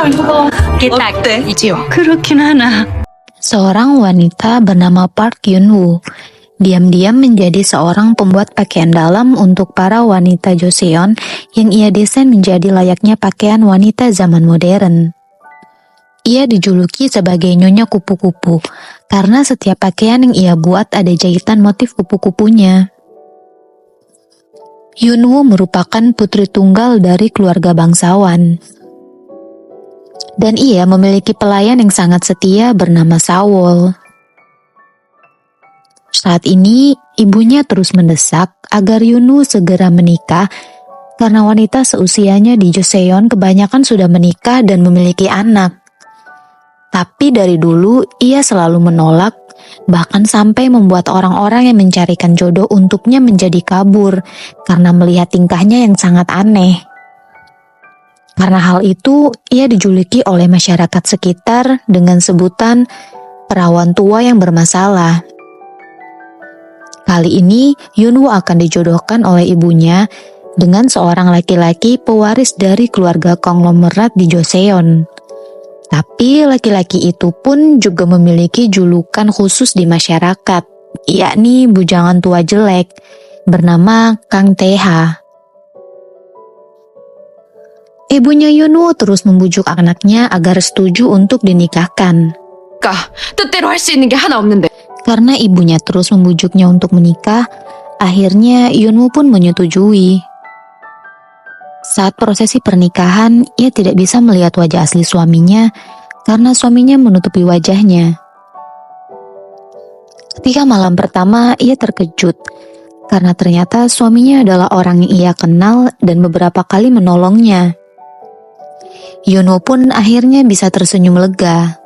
Kita Ichiwa. 그렇긴 하나. Seorang wanita bernama Park Yun-woo diam-diam menjadi seorang pembuat pakaian dalam untuk para wanita Joseon yang ia desain menjadi layaknya pakaian wanita zaman modern. Ia dijuluki sebagai Nyonya Kupu-Kupu karena setiap pakaian yang ia buat ada jahitan motif kupu-kupunya. Yun-woo merupakan putri tunggal dari keluarga bangsawan. Dan ia memiliki pelayan yang sangat setia bernama Sawol. Saat ini, ibunya terus mendesak agar Yun-woo segera menikah karena wanita seusianya di Joseon kebanyakan sudah menikah dan memiliki anak. Tapi dari dulu, ia selalu menolak, bahkan sampai membuat orang-orang yang mencarikan jodoh untuknya menjadi kabur karena melihat tingkahnya yang sangat aneh. Karena hal itu, ia dijuluki oleh masyarakat sekitar dengan sebutan perawan tua yang bermasalah. Kali ini, Yun-woo akan dijodohkan oleh ibunya dengan seorang laki-laki pewaris dari keluarga konglomerat di Joseon. Tapi laki-laki itu pun juga memiliki julukan khusus di masyarakat, yakni bujangan tua jelek, bernama Kang Tae-ha. Ibunya Yun-woo terus membujuk anaknya agar setuju untuk dinikahkan. 뜻대로 할 수 있는 게 하나 없는데. Karena ibunya terus membujuknya untuk menikah, akhirnya Yun-woo pun menyetujui. Saat prosesi pernikahan, ia tidak bisa melihat wajah asli suaminya karena suaminya menutupi wajahnya. Ketika malam pertama, ia terkejut karena ternyata suaminya adalah orang yang ia kenal dan beberapa kali menolongnya. Yun-woo pun akhirnya bisa tersenyum lega.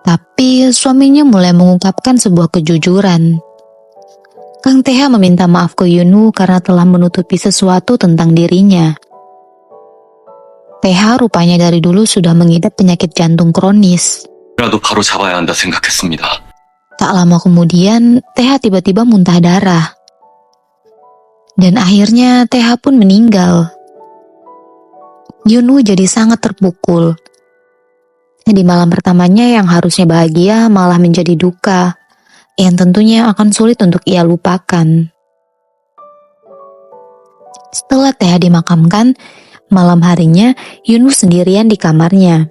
Tapi suaminya mulai mengungkapkan sebuah kejujuran. Kang Tae-ha meminta maaf ke Yun-woo karena telah menutupi sesuatu tentang dirinya. Tae-ha rupanya dari dulu sudah mengidap penyakit jantung kronis. 라도 바로 잡아야 한다 생각했습니다. Tak lama kemudian, Tae-ha tiba-tiba muntah darah. Dan akhirnya Tae-ha pun meninggal. Yun-woo jadi sangat terpukul. Di malam pertamanya yang harusnya bahagia malah menjadi duka, yang tentunya akan sulit untuk ia lupakan. Setelah Tae-ha dimakamkan, malam harinya Yun-woo sendirian di kamarnya.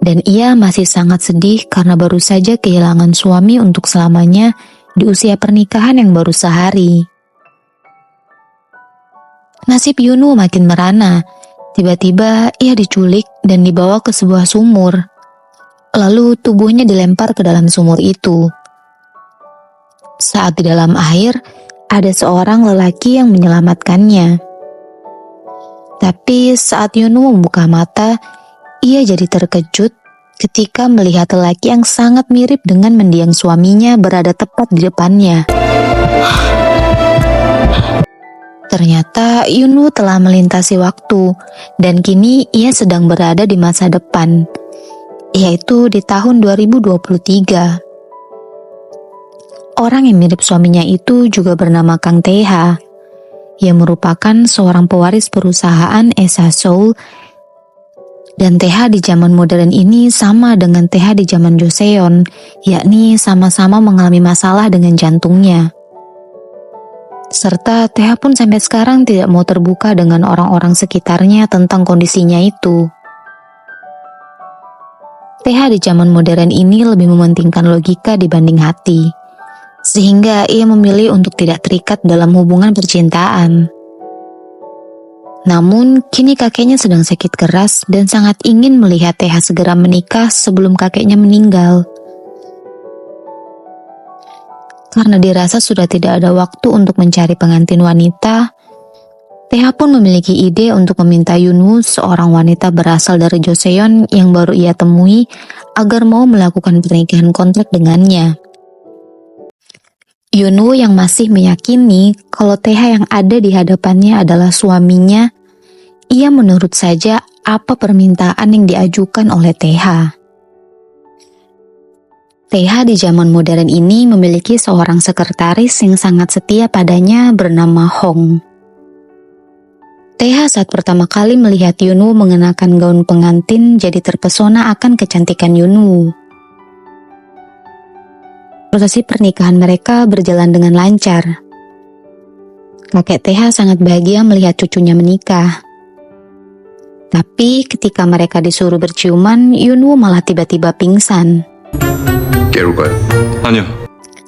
Dan ia masih sangat sedih karena baru saja kehilangan suami untuk selamanya di usia pernikahan yang baru sehari. Nasib Yun-woo makin merana. Tiba-tiba ia diculik dan dibawa ke sebuah sumur. Lalu tubuhnya dilempar ke dalam sumur itu. Saat di dalam air, ada seorang lelaki yang menyelamatkannya. Tapi saat Yun-woo membuka mata, ia jadi terkejut ketika melihat lelaki yang sangat mirip dengan mendiang suaminya berada tepat di depannya. Ternyata Yun-woo telah melintasi waktu, dan kini ia sedang berada di masa depan, yaitu di tahun 2023. Orang yang mirip suaminya itu juga bernama Kang Tae-ha, yang merupakan seorang pewaris perusahaan Esa Seoul. Dan Tae-ha di zaman modern ini sama dengan Tae-ha di zaman Joseon, yakni sama-sama mengalami masalah dengan jantungnya. Serta Tae-ha pun sampai sekarang tidak mau terbuka dengan orang-orang sekitarnya tentang kondisinya itu. Tae-ha di zaman modern ini lebih mementingkan logika dibanding hati, sehingga ia memilih untuk tidak terikat dalam hubungan percintaan. Namun, kini kakeknya sedang sakit keras dan sangat ingin melihat Tae-ha segera menikah sebelum kakeknya meninggal. Karena dirasa sudah tidak ada waktu untuk mencari pengantin wanita, Tae-ha pun memiliki ide untuk meminta Yun-woo, seorang wanita berasal dari Joseon yang baru ia temui, agar mau melakukan pernikahan kontrak dengannya. Yun-woo yang masih meyakini kalau Tae-ha yang ada di hadapannya adalah suaminya, ia menurut saja apa permintaan yang diajukan oleh Tae-ha. Tae-ha di zaman modern ini memiliki seorang sekretaris yang sangat setia padanya bernama Hong. Teha saat pertama kali melihat Yunwoo mengenakan gaun pengantin jadi terpesona akan kecantikan Yunwoo. Prosesi pernikahan mereka berjalan dengan lancar. Kakek Teha sangat bahagia melihat cucunya menikah. Tapi ketika mereka disuruh berciuman, Yunwoo malah tiba-tiba pingsan. 아니요.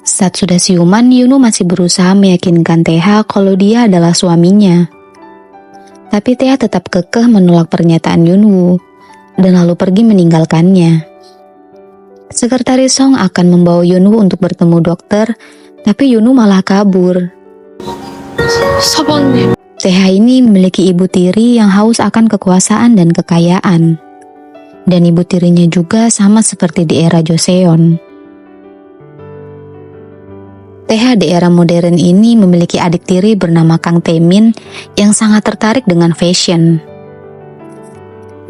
Saat sudah siuman, Yunwoo masih berusaha meyakinkan Teha kalau dia adalah suaminya. Tapi Teha tetap kekeh menolak pernyataan Yunwoo dan lalu pergi meninggalkannya. Sekretaris Song akan membawa Yunwoo untuk bertemu dokter, tapi Yunwoo malah kabur. 서방님. Teha ini memiliki ibu tiri yang haus akan kekuasaan dan kekayaan. Dan ibu tirinya juga sama seperti di era Joseon. Teha di era modern ini memiliki adik tiri bernama Kang Taemin yang sangat tertarik dengan fashion.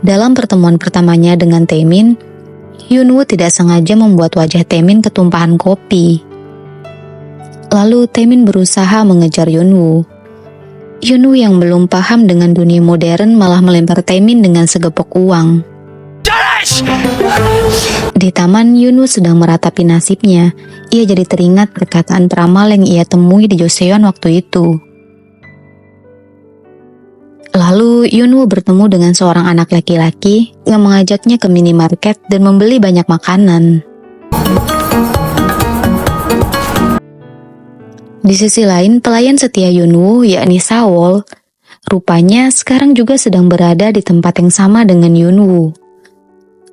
Dalam pertemuan pertamanya dengan Taemin, Yunwoo tidak sengaja membuat wajah Taemin ketumpahan kopi. Lalu Taemin berusaha mengejar Yunwoo. Yunwoo yang belum paham dengan dunia modern malah melempar Taemin dengan segepok uang. Di taman, Yunwoo sedang meratapi nasibnya. Ia jadi teringat perkataan peramal yang ia temui di Joseon waktu itu. Lalu Yunwoo bertemu dengan seorang anak laki-laki yang mengajaknya ke minimarket dan membeli banyak makanan. Di sisi lain, pelayan setia Yunwoo, yakni Sawol, rupanya sekarang juga sedang berada di tempat yang sama dengan Yunwoo.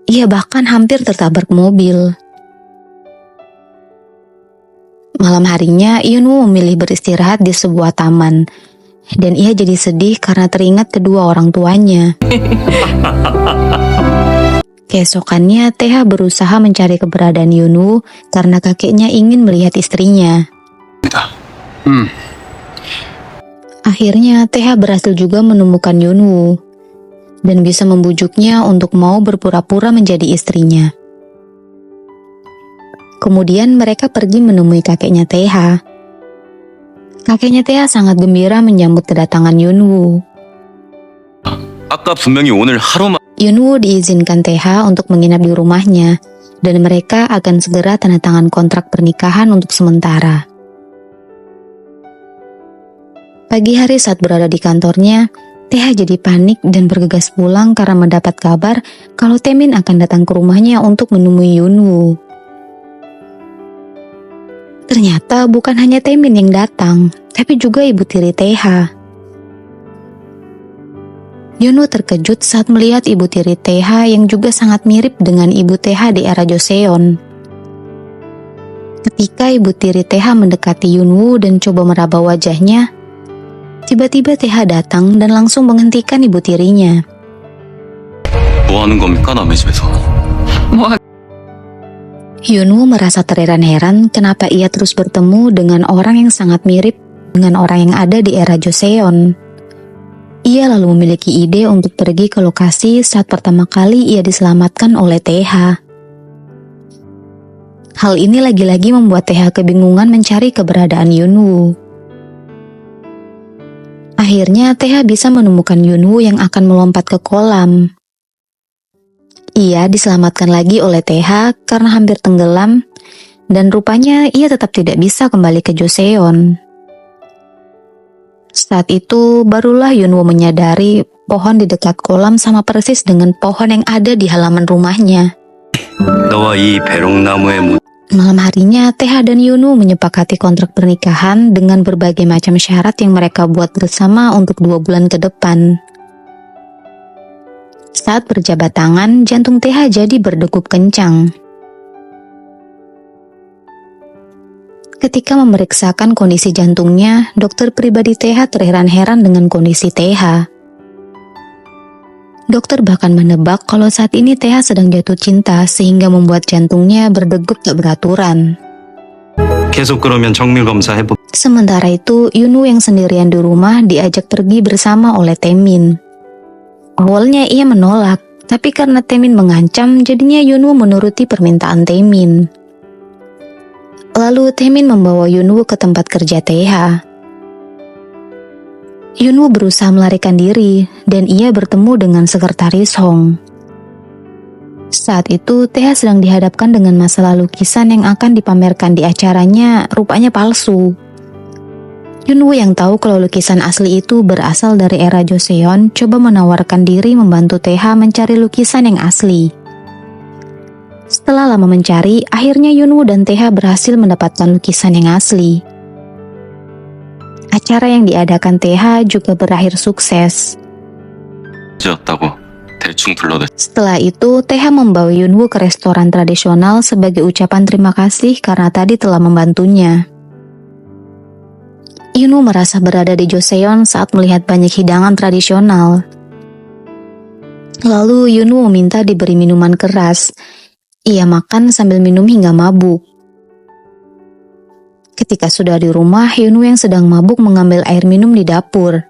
Ia bahkan hampir tertabrak mobil. Malam harinya, Yunwoo memilih beristirahat di sebuah taman. Dan ia jadi sedih karena teringat kedua orang tuanya. Keesokannya, Teha berusaha mencari keberadaan Yunwoo karena kakeknya ingin melihat istrinya. Akhirnya, Teha berhasil juga menemukan Yunwoo dan bisa membujuknya untuk mau berpura-pura menjadi istrinya. Kemudian mereka pergi menemui kakeknya Teha. Kakeknya Teha sangat gembira menyambut kedatangan Yunwoo. 아까 분명히 오늘 하루만 Yunwoo diizinkan Teha untuk menginap di rumahnya dan mereka akan segera tanda tangan kontrak pernikahan untuk sementara. Pagi hari saat berada di kantornya, Teha jadi panik dan bergegas pulang karena mendapat kabar kalau Taemin akan datang ke rumahnya untuk menemui Yunwoo. Ternyata bukan hanya Taemin yang datang, tapi juga ibu tiri Teha. Yunwoo terkejut saat melihat ibu tiri Teha yang juga sangat mirip dengan ibu Teha di era Joseon. Ketika ibu tiri Teha mendekati Yunwoo dan coba meraba wajahnya, tiba-tiba Teha datang dan langsung menghentikan ibu tirinya. 뭐 하는 겁니까 남의 집에서? 뭐 Yunwoo merasa terheran-heran kenapa ia terus bertemu dengan orang yang sangat mirip dengan orang yang ada di era Joseon. Ia lalu memiliki ide untuk pergi ke lokasi saat pertama kali ia diselamatkan oleh Teha. Hal ini lagi-lagi membuat Teha kebingungan mencari keberadaan Yunwoo. Akhirnya Teha bisa menemukan Yunwoo yang akan melompat ke kolam. Ia diselamatkan lagi oleh Teha karena hampir tenggelam dan rupanya ia tetap tidak bisa kembali ke Joseon. Saat itu barulah Yunwoo menyadari pohon di dekat kolam sama persis dengan pohon yang ada di halaman rumahnya. 너와 이 배롱나무의 Malam harinya, Teha dan Yunwoo menyepakati kontrak pernikahan dengan berbagai macam syarat yang mereka buat bersama untuk 2 bulan ke depan. Saat berjabat tangan, jantung Teha jadi berdegup kencang. Ketika memeriksakan kondisi jantungnya, dokter pribadi Teha terheran-heran dengan kondisi Teha. Dokter bahkan menebak kalau saat ini Teha sedang jatuh cinta sehingga membuat jantungnya berdegup tak beraturan. 계속 그러면 정밀 검사 해보. Sementara itu, Yunwoo yang sendirian di rumah diajak pergi bersama oleh Taemin. Awalnya ia menolak, tapi karena Taemin mengancam, jadinya Yunwoo menuruti permintaan Taemin. Lalu Taemin membawa Yunwoo ke tempat kerja Teha. Yunwoo berusaha melarikan diri dan ia bertemu dengan sekretaris Hong. Saat itu, Taeha sedang dihadapkan dengan masalah lukisan yang akan dipamerkan di acaranya rupanya palsu. Yunwoo yang tahu kalau lukisan asli itu berasal dari era Joseon coba menawarkan diri membantu Taeha mencari lukisan yang asli. Setelah lama mencari, akhirnya Yunwoo dan Taeha berhasil mendapatkan lukisan yang asli. Acara yang diadakan Taeha juga berakhir sukses. 였다고 대충 불러댔. Setelah itu, Taeha membawa Yunwoo ke restoran tradisional sebagai ucapan terima kasih karena tadi telah membantunya. Yunwoo merasa berada di Joseon saat melihat banyak hidangan tradisional. Lalu Yunwoo meminta diberi minuman keras. Ia makan sambil minum hingga mabuk. Ketika sudah di rumah, Yunwoo yang sedang mabuk mengambil air minum di dapur.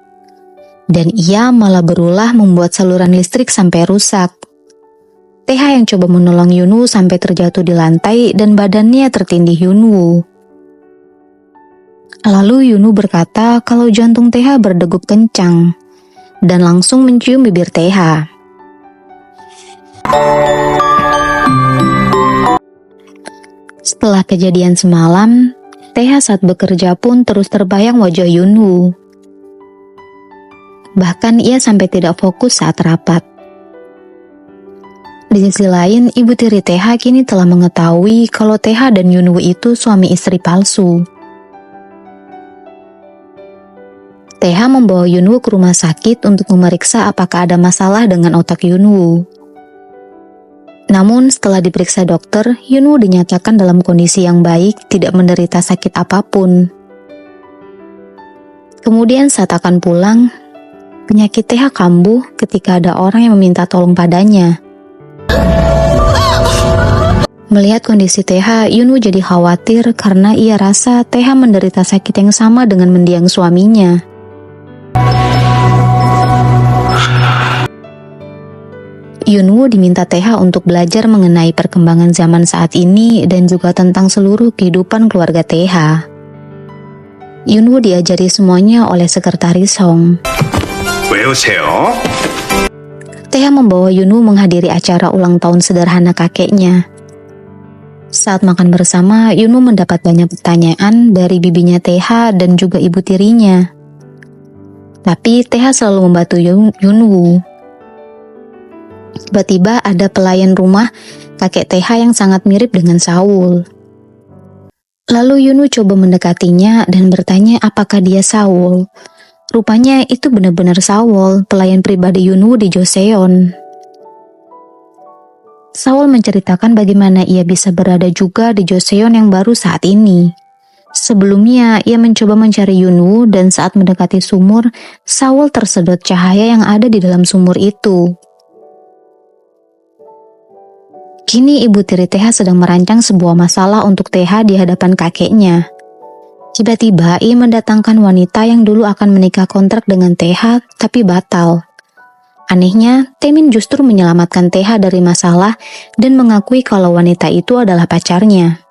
Dan ia malah berulah membuat saluran listrik sampai rusak. Taeha yang coba menolong Yunwoo sampai terjatuh di lantai dan badannya tertindih Yunwoo. Lalu Yunwoo berkata kalau jantung Taeha berdegup kencang dan langsung mencium bibir Taeha. Setelah kejadian semalam, Taeha saat bekerja pun terus terbayang wajah Yunwoo. Bahkan ia sampai tidak fokus saat rapat. Di sisi lain, ibu tiri Taeha kini telah mengetahui kalau Taeha dan Yunwoo itu suami istri palsu. Taeha membawa Yunwoo ke rumah sakit untuk memeriksa apakah ada masalah dengan otak Yunwoo. Namun setelah diperiksa dokter, Yunwoo dinyatakan dalam kondisi yang baik, tidak menderita sakit apapun. Kemudian saat akan pulang, penyakit Taeha kambuh ketika ada orang yang meminta tolong padanya. Melihat kondisi Taeha, Yunwoo jadi khawatir karena ia rasa Taeha menderita sakit yang sama dengan mendiang suaminya. Yunwoo diminta Taeha untuk belajar mengenai perkembangan zaman saat ini dan juga tentang seluruh kehidupan keluarga Taeha. Yunwoo diajari semuanya oleh sekretaris Hong. 왜 오세요? Taeha membawa Yunwoo menghadiri acara ulang tahun sederhana kakeknya. Saat makan bersama, Yunwoo mendapat banyak pertanyaan dari bibinya Taeha dan juga ibu tirinya. Tapi Taeha selalu membantu Yunwoo. Tiba-tiba ada pelayan rumah kakek Taeha yang sangat mirip dengan Saul. Lalu Yunwoo coba mendekatinya dan bertanya apakah dia Saul. Rupanya itu benar-benar Saul, pelayan pribadi Yunwoo di Joseon. Saul menceritakan bagaimana ia bisa berada juga di Joseon yang baru saat ini. Sebelumnya, ia mencoba mencari Yunwoo dan saat mendekati sumur, Saul tersedot cahaya yang ada di dalam sumur itu. Kini ibu tiri Taeha sedang merancang sebuah masalah untuk Taeha di hadapan kakeknya. Tiba-tiba ia mendatangkan wanita yang dulu akan menikah kontrak dengan Taeha tapi batal. Anehnya, Taemin justru menyelamatkan Taeha dari masalah dan mengakui kalau wanita itu adalah pacarnya.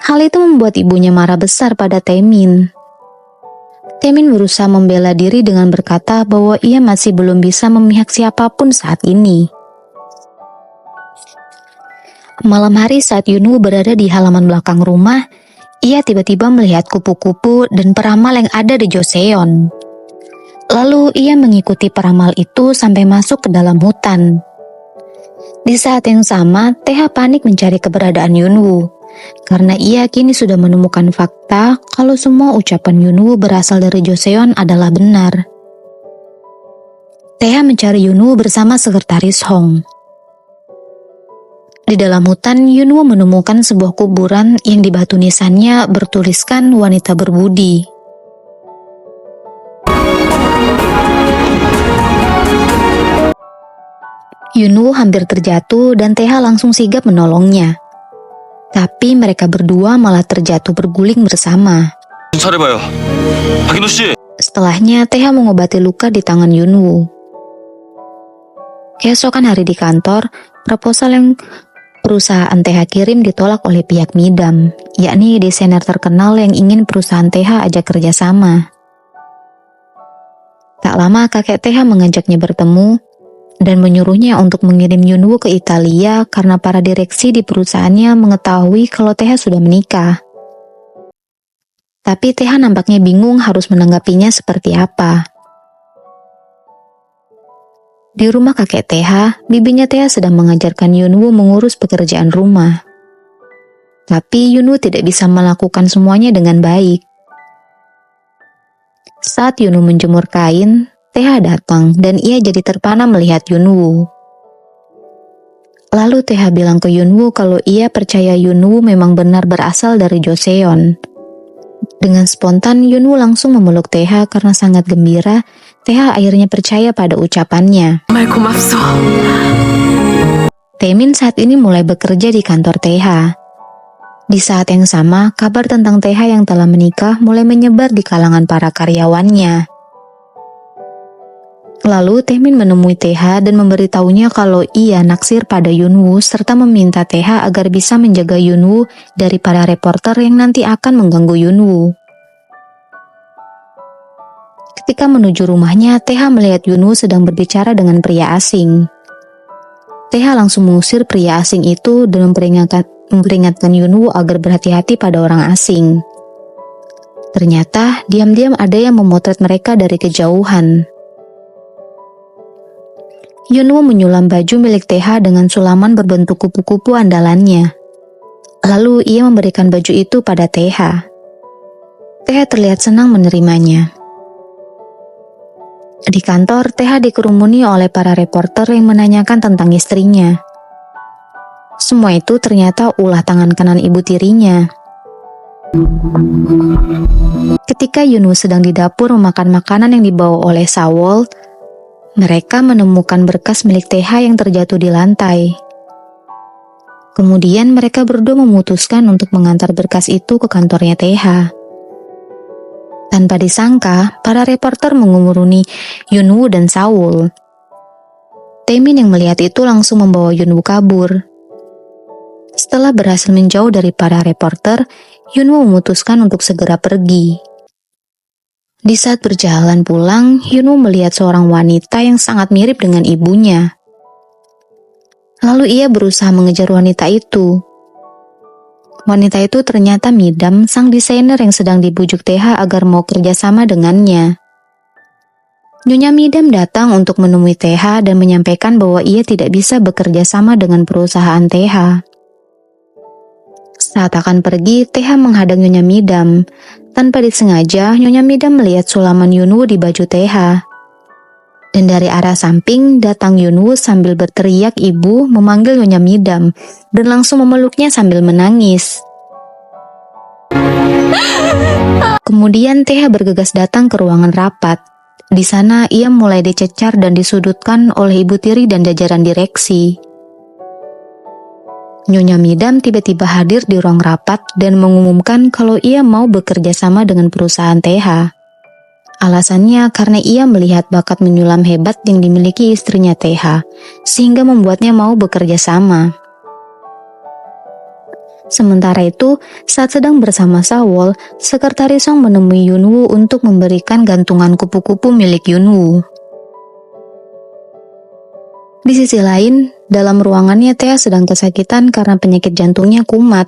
Hal itu membuat ibunya marah besar pada Taemin. Taemin berusaha membela diri dengan berkata bahwa ia masih belum bisa memihak siapapun saat ini. Malam hari saat Yunwoo berada di halaman belakang rumah, ia tiba-tiba melihat kupu-kupu dan peramal yang ada di Joseon. Lalu ia mengikuti peramal itu sampai masuk ke dalam hutan. Di saat yang sama, Taeha panik mencari keberadaan Yunwoo. Karena ia kini sudah menemukan fakta kalau semua ucapan Yunwoo berasal dari Joseon adalah benar. Taeha mencari Yunwoo bersama sekretaris Hong. Di dalam hutan, Yunwoo menemukan sebuah kuburan yang di batu nisannya bertuliskan wanita berbudi. Yunwoo hampir terjatuh dan Taeha langsung sigap menolongnya. Tapi mereka berdua malah terjatuh berguling bersama. 잘해봐요. 박인호 씨. Setelahnya, Taeha mengobati luka di tangan Yunwoo. Keesokan hari di kantor, proposal yang perusahaan Taeha kirim ditolak oleh pihak Midam, yakni desainer terkenal yang ingin perusahaan Taeha ajak kerjasama. Tak lama kakek Teha mengajaknya bertemu dan menyuruhnya untuk mengirim Yunwoo ke Italia karena para direksi di perusahaannya mengetahui kalau Teha sudah menikah. Tapi Teha nampaknya bingung harus menanggapinya seperti apa. Di rumah kakek Teha, bibinya Teha sedang mengajarkan Yunwoo mengurus pekerjaan rumah. Tapi Yunwoo tidak bisa melakukan semuanya dengan baik. Saat Yunwoo menjemur kain, Teha datang dan ia jadi terpana melihat Yunwoo. Lalu Teha bilang ke Yunwoo kalau ia percaya Yunwoo memang benar berasal dari Joseon. Dengan spontan Yunwoo langsung memeluk Teha karena sangat gembira. Teha akhirnya percaya pada ucapannya. 정말 고맙소. Taemin saat ini mulai bekerja di kantor Teha. Di saat yang sama, kabar tentang Teha yang telah menikah mulai menyebar di kalangan para karyawannya. Lalu Taemin menemui Teha dan memberitahunya kalau ia naksir pada Yunwoo serta meminta Teha agar bisa menjaga Yunwoo dari para reporter yang nanti akan mengganggu Yunwoo. Ketika menuju rumahnya, Teha melihat Yunwoo sedang berbicara dengan pria asing. Teha langsung mengusir pria asing itu dan memperingatkan Yunwoo agar berhati-hati pada orang asing. Ternyata, diam-diam ada yang memotret mereka dari kejauhan. Yunwoo menyulam baju milik Teha dengan sulaman berbentuk kupu-kupu andalannya. Lalu ia memberikan baju itu pada Teha. Teha terlihat senang menerimanya. Di kantor, Teha dikerumuni oleh para reporter yang menanyakan tentang istrinya. Semua itu ternyata ulah tangan kanan ibu tirinya. Ketika Yunwoo sedang di dapur memakan makanan yang dibawa oleh Sawol, mereka menemukan berkas milik Teha yang terjatuh di lantai. Kemudian mereka berdua memutuskan untuk mengantar berkas itu ke kantornya Teha. Tanpa disangka, para reporter mengumuruni Yunwoo dan Sawol. Taemin yang melihat itu langsung membawa Yunwoo kabur. Setelah berhasil menjauh dari para reporter, Yunwoo memutuskan untuk segera pergi. Di saat berjalan pulang, Yunwoo melihat seorang wanita yang sangat mirip dengan ibunya. Lalu ia berusaha mengejar wanita itu. Wanita itu ternyata Midam, sang desainer yang sedang dibujuk Teha agar mau kerjasama dengannya. Nyonya Midam datang untuk menemui Teha dan menyampaikan bahwa ia tidak bisa bekerja sama dengan perusahaan Teha. Saat akan pergi, Teha menghadang Nyonya Midam. Tanpa disengaja, Nyonya Midam melihat sulaman Yunwoo di baju Teha. Dan dari arah samping datang Yunwoo sambil berteriak ibu memanggil Nyonya Midam dan langsung memeluknya sambil menangis. Kemudian Teha bergegas datang ke ruangan rapat. Di sana ia mulai dicecar dan disudutkan oleh ibu tiri dan jajaran direksi. Nyonya Midam tiba-tiba hadir di ruang rapat dan mengumumkan kalau ia mau bekerja sama dengan perusahaan Teha. Alasannya karena ia melihat bakat menyulam hebat yang dimiliki istrinya Teha, sehingga membuatnya mau bekerja sama. Sementara itu, saat sedang bersama Sawol, Sekretaris Song menemui Yunwoo untuk memberikan gantungan kupu-kupu milik Yunwoo. Di sisi lain, dalam ruangannya Teha sedang kesakitan karena penyakit jantungnya kumat.